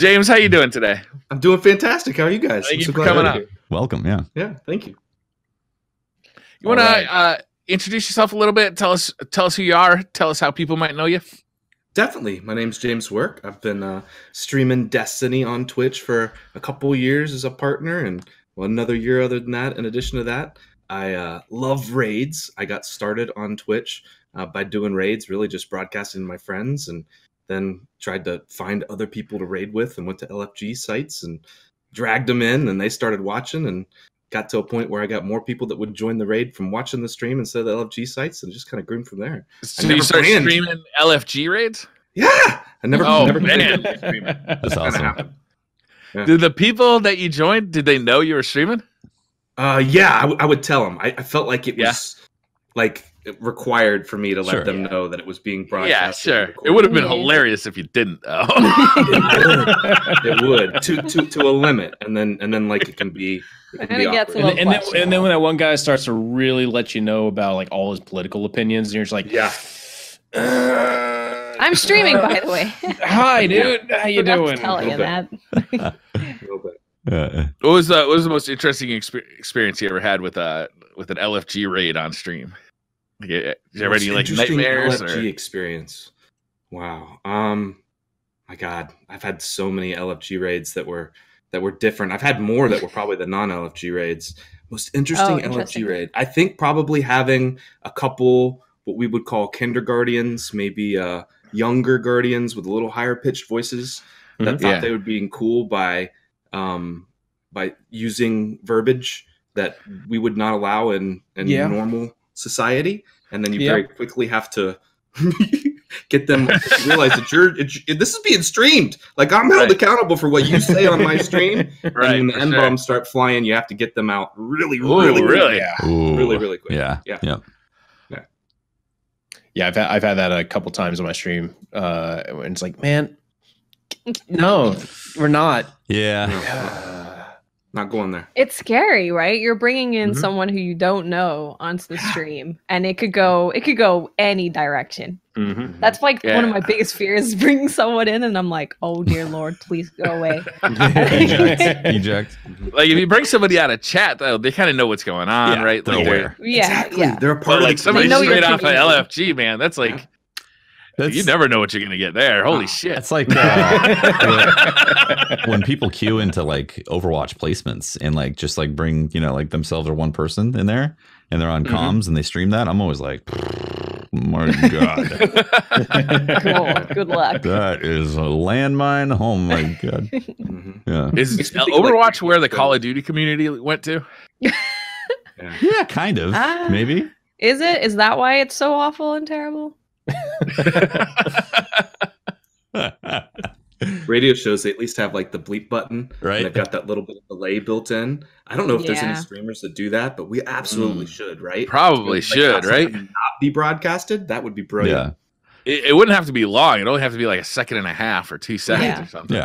James, how you doing today? I'm doing fantastic. How are you guys? Thank you for coming up. Welcome. Yeah. Yeah, thank you. You want to introduce yourself a little bit? Tell us who you are. Tell us how people might know you. Definitely. My name's James Werk. I've been streaming Destiny on Twitch for a couple years as a partner, and another year other than that. In addition to that, I love raids. I got started on Twitch by doing raids, really just broadcasting to my friends, and then tried to find other people to raid with, and went to LFG sites and dragged them in, and they started watching, and got to a point where I got more people that would join the raid from watching the stream instead of the LFG sites, and just kind of grew from there. So you started streaming LFG raids? Yeah, I never. Never man, that's awesome. Yeah. Did the people that you joined, did they know you were streaming? Yeah, I would tell them. I felt like it was like required for me to let them know that it was being broadcast. Yeah, sure. It would have been hilarious if you didn't, though. It would to a limit, and then like it can be. And then when that one guy starts to really let you know about like all his political opinions, and you're just like, I'm streaming, by the way. Hi, dude. How you doing? Tell you that. A little bit. What was the most interesting experience you ever had with an LFG raid on stream? Did you ever any like nightmares? LFG experience. Wow. My God, I've had so many LFG raids that were different. I've had more that were probably the non-LFG raids. Most interesting LFG raid. I think probably having a couple what we would call kindergartens, maybe younger guardians with a little higher pitched voices that thought they were being cool by using verbiage that we would not allow in normal society, and then you very quickly have to get them to realize that this is being streamed. Like, I'm held accountable for what you say on my stream. And when the N-bombs start flying, you have to get them out really quick. Yeah, I've had that a couple times on my stream. And it's like, man, no, we're not. Not going there. It's scary, right? You're bringing in someone who you don't know onto the stream, and it could go any direction. That's like one of my biggest fears, is bringing someone in, and I'm like, oh dear Lord, please go away. Eject. Like, if you bring somebody out of chat, though, they kind of know what's going on, right? They're like, aware. They're a part of like somebody straight off of LFG, man. That's like. You never know what you're gonna get there. Holy shit! It's like when people queue into like Overwatch placements and like just like bring like themselves or one person in there, and they're on comms and they stream that. I'm always like, my God, cool. Good luck. That is a landmine. Oh my God. Yeah. Is Overwatch where the Call of Duty community went to? Yeah, kind of. Maybe. Is it? Is that why it's so awful and terrible? Radio shows, they at least have like the bleep button, right? They've got that little bit of delay built in. I don't know if there's any streamers that do that, but we absolutely should, right? Probably should, right? Not be broadcasted. That would be brilliant. It wouldn't have to be long. It'd only have to be like a second and a half or 2 seconds or something.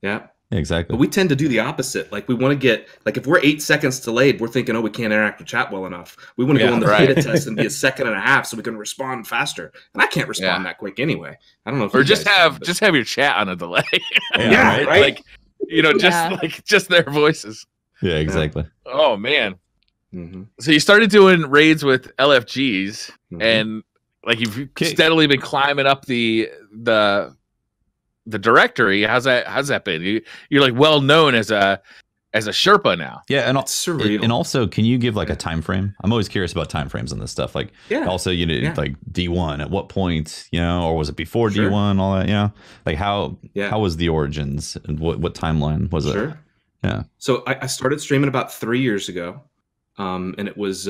Yeah. Exactly. But we tend to do the opposite. Like, we want to get, like, if we're 8 seconds delayed, we're thinking, we can't interact with chat well enough. We want to go in the beta test and be a second and a half so we can respond faster. And I can't respond that quick anyway. I don't know if or just have your chat on a delay. Right? Like, just their voices. Yeah, exactly. Oh man. So you started doing raids with LFGs, and like you've steadily been climbing up the directory. How's that been? You're like well known as a Sherpa now. Yeah, and it's surreal. And also, can you give like a time frame? I'm always curious about time frames on this stuff. Like, also, like D1 at what point, or was it before D1? All that, like how was the origins and what timeline was it? Yeah. So I started streaming about 3 years ago, and it was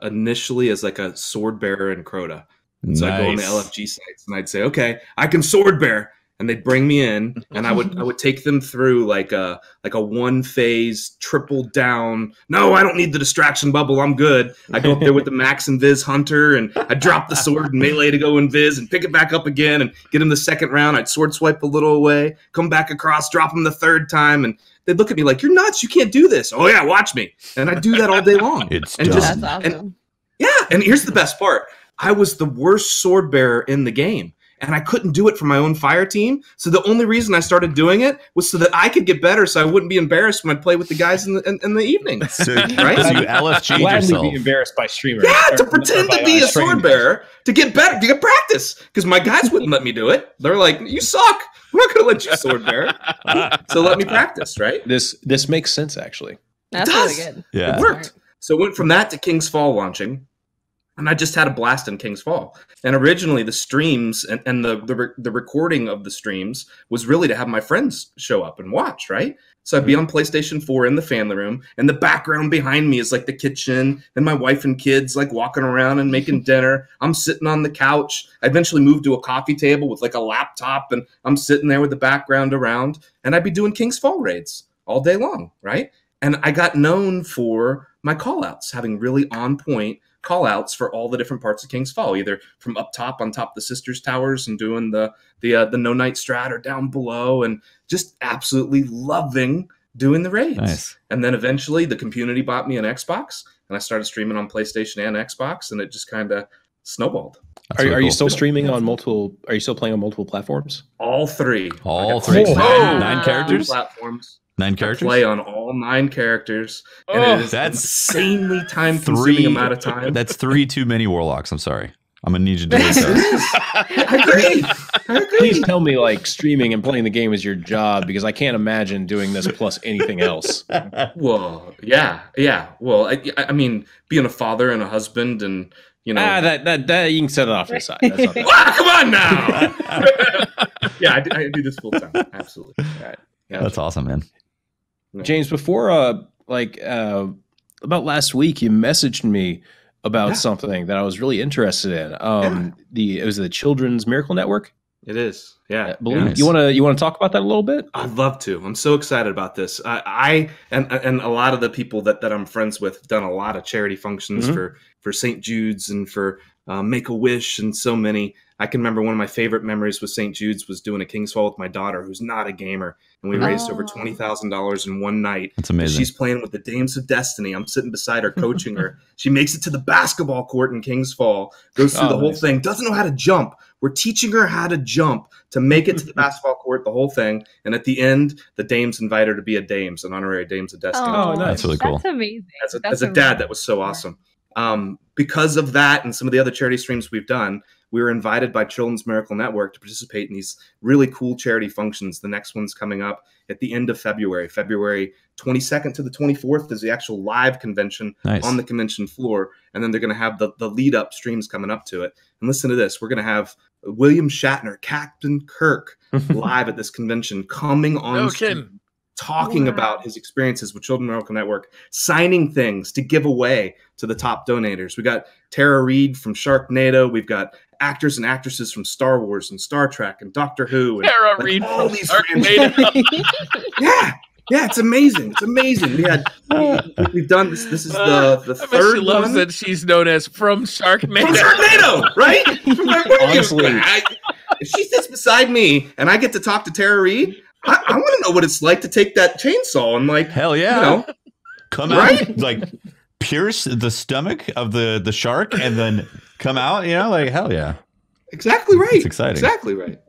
initially as like a sword bearer in Crota. And so I'd go on the LFG sites and I'd say, okay, I can sword bear. And they'd bring me in, and I would take them through like a one phase triple down. No, I don't need the distraction bubble. I'm good. I go up there with the Max and Viz Hunter, and I drop the sword and melee to go in Viz, and pick it back up again, and get him the second round. I'd sword swipe a little away, come back across, drop him the third time, and they'd look at me like, "You're nuts. You can't do this." Oh yeah, watch me. And I do that all day long. It's that's awesome. And here's the best part. I was the worst sword bearer in the game. and I couldn't do it for my own fire team. So the only reason I started doing it was so that I could get better, so I wouldn't be embarrassed when I play with the guys in the evening. So, right? So you LFG'd yourself. Be embarrassed by streamers. Yeah, to pretend to be a sword bearer, to get better, to get practice, because my guys wouldn't let me do it. They're like, "You suck. I'm not going to let you sword bear." So let me practice, right? This makes sense, actually. That's really good. Yeah, it worked. So it went from that to King's Fall launching, and I just had a blast in King's Fall. And originally, the streams and the recording of the streams was really to have my friends show up and watch, right? So I'd be on PlayStation 4 in the family room, and the background behind me is like the kitchen, and my wife and kids like walking around and making dinner. I'm sitting on the couch. I eventually moved to a coffee table with like a laptop, and I'm sitting there with the background around, and I'd be doing King's Fall raids all day long, right? And I got known for my call-outs, having really on-point call-outs for all the different parts of King's Fall, either from up top on top of the Sisters Towers and doing the No Night Strat, or down below, and just absolutely loving doing the raids. Nice. And then eventually the community bought me an Xbox, and I started streaming on PlayStation and Xbox, and it just kind of snowballed. Are you still streaming on multiple? Are you still playing on multiple platforms? All three. All three. Nine characters. Platforms. 9 characters? I play on all 9 characters. And it is that's insanely time-consuming amount of time. That's 3 too many warlocks. I'm sorry. I'm going to need you to do this. I agree. Please tell me like streaming and playing the game is your job, because I can't imagine doing this plus anything else. Well, yeah. Well, I mean, being a father and a husband, and you know, that you can set it off to the side. That's not come on now. Yeah, I do this full time. Absolutely. All right. Yeah, that's awesome, man. James, before about last week, you messaged me about something that I was really interested in. It was the Children's Miracle Network. It is. Yeah. Nice. You want to talk about that a little bit? I'd love to. I'm so excited about this. I and a lot of the people that I'm friends with have done a lot of charity functions for St. Jude's and for Make-A-Wish and so many. I can remember one of my favorite memories with St. Jude's was doing a King's Fall with my daughter, who's not a gamer, and we raised over $20,000 in one night. That's amazing. She's playing with the Dames of Destiny. I'm sitting beside her, coaching her. She makes it to the basketball court in King's Fall, goes through the whole thing, doesn't know how to jump. We're teaching her how to jump to make it to the basketball court, the whole thing. And at the end, the Dames invite her to be a Dames, an honorary Dames of Destiny. Oh, nice. That's really cool. That's amazing. As a dad, that was so awesome. Because of that and some of the other charity streams we've done, we were invited by Children's Miracle Network to participate in these really cool charity functions. The next one's coming up at the end of February. February 22nd to the 24th is the actual live convention on the convention floor. And then they're going to have the lead-up streams coming up to it. And listen to this. We're going to have William Shatner, Captain Kirk, live at this convention, coming on stream, talking about his experiences with Children's Miracle Network, signing things to give away to the top donators. We got Tara Reid from Sharknado. We've got actors and actresses from Star Wars and Star Trek and Doctor Who. And Tara Reid all from these Sharknado. Yeah, it's amazing. It's amazing. We've done this. This is the third she loves one. that she's known as from Sharknado. From Sharknado, right? Honestly, if she sits beside me and I get to talk to Tara Reid, I want to know what it's like to take that chainsaw and hell yeah, you know, come out, like pierce the stomach of the shark and then come out, hell yeah. Exactly right. It's exciting. Exactly right.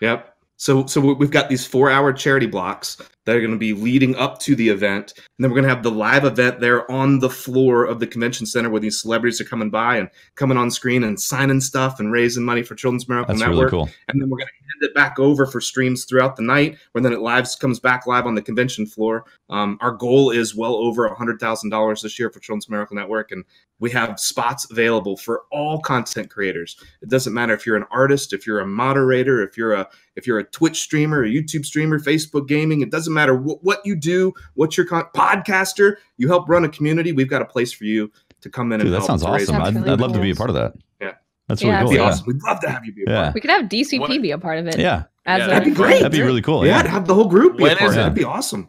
Yep. So we've got these 4-hour charity blocks that are going to be leading up to the event. And then we're going to have the live event there on the floor of the convention center where these celebrities are coming by and coming on screen and signing stuff and raising money for Children's Miracle Network. Really cool. And then we're going to hand it back over for streams throughout the night, where then it comes back live on the convention floor. Our goal is well over $100,000 this year for Children's Miracle Network, and we have spots available for all content creators. It doesn't matter if you're an artist, if you're a moderator, if you're a Twitch streamer, a YouTube streamer, Facebook gaming. It doesn't matter what you do, what's your podcaster. You help run a community. We've got a place for you to come in and help. That sounds awesome. I'd love to be a part of that. Yeah, that's really cool. That'd be awesome. We'd love to have you be a part. We could have DCP be a part of it. Yeah, that'd be great. That'd be really cool. Yeah, to have the whole group be a part of it. That'd be awesome.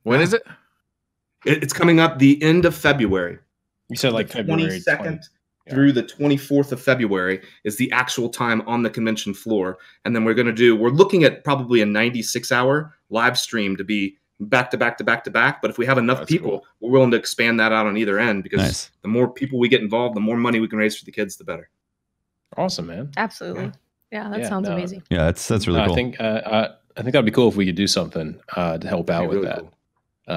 When is it? It's coming up the end of February. You said like February 22nd through the 24th of February is the actual time on the convention floor. And then we're looking at probably a 96-hour live stream to be back to back to back to back. But if we have enough people, we're willing to expand that out on either end, because the more people we get involved, the more money we can raise for the kids, the better. Awesome, man. Absolutely. Yeah, that sounds amazing. Yeah, that's really cool. I think that'd be cool if we could do something to help out with that. Cool.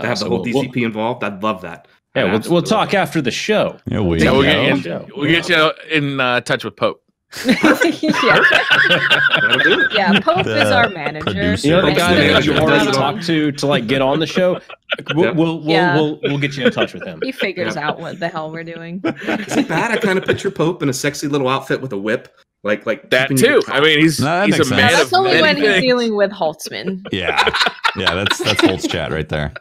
To have the whole DCP involved, I'd love that. Yeah, we'll talk after the show. Yeah, we'll get you in touch with Pope. Yeah, Pope is our manager. Producer. You know the guy that you already talked to like get on the show. We'll get you in touch with him. He figures out what the hell we're doing. Is it bad? I kind of picture Pope in a sexy little outfit with a whip, like that too. I mean, he's a man of That's only when things. he's dealing with Holtzman. Yeah, that's Holtz chat right there.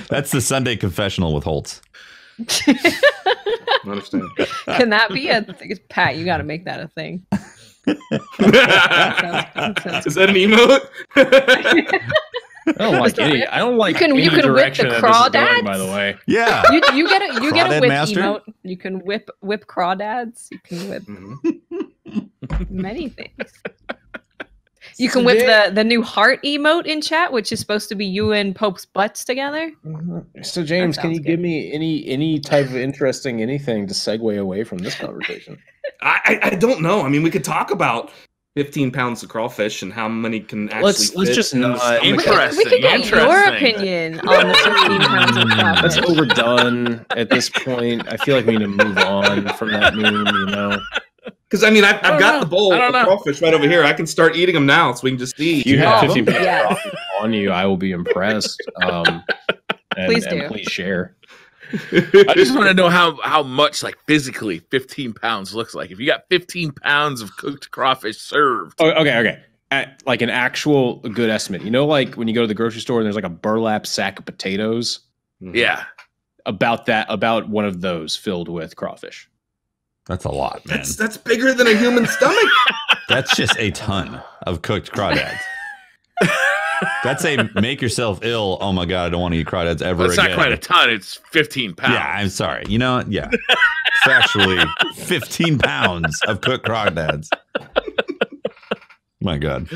That's the Sunday confessional with Holtz. I understand. Can that be a thing? Pat, you got to make that a thing. Is that an emote? I don't like any. I don't like any direction that this is going, by the way. Yeah, you get it. You get a whip master? emote. You can whip crawdads. You can whip many things. You can whip the new heart emote in chat, which is supposed to be you and Pope's butts together. So James, can you give me any type of interesting anything to segue away from this conversation? I don't know. I mean, we could talk about 15 pounds of crawfish and how many can actually let's just not. Interesting. We can get your opinion on the 15 pounds of crawfish. That's overdone at this point. I feel like we need to move on from that meme, you know. Because I mean, I've got the bowl of crawfish right over here. I can start eating them now, so we can just see. You have 15 pounds of crawfish on you. I will be impressed. Please do. And please share. I just want to know how much, like, physically 15 pounds looks like. If you got 15 pounds of cooked crawfish served. Oh, okay. Like an actual good estimate. You know, like when you go to the grocery store and there's like a burlap sack of potatoes. Yeah. About one of those filled with crawfish. That's a lot, man. That's bigger than a human stomach. That's just a ton of cooked crawdads. That's a make yourself ill. Oh my god, I don't want to eat crawdads ever again. It's not quite a ton. It's 15 pounds. Yeah, I'm sorry. You know, yeah. Factually, 15 pounds of cooked crawdads. My god.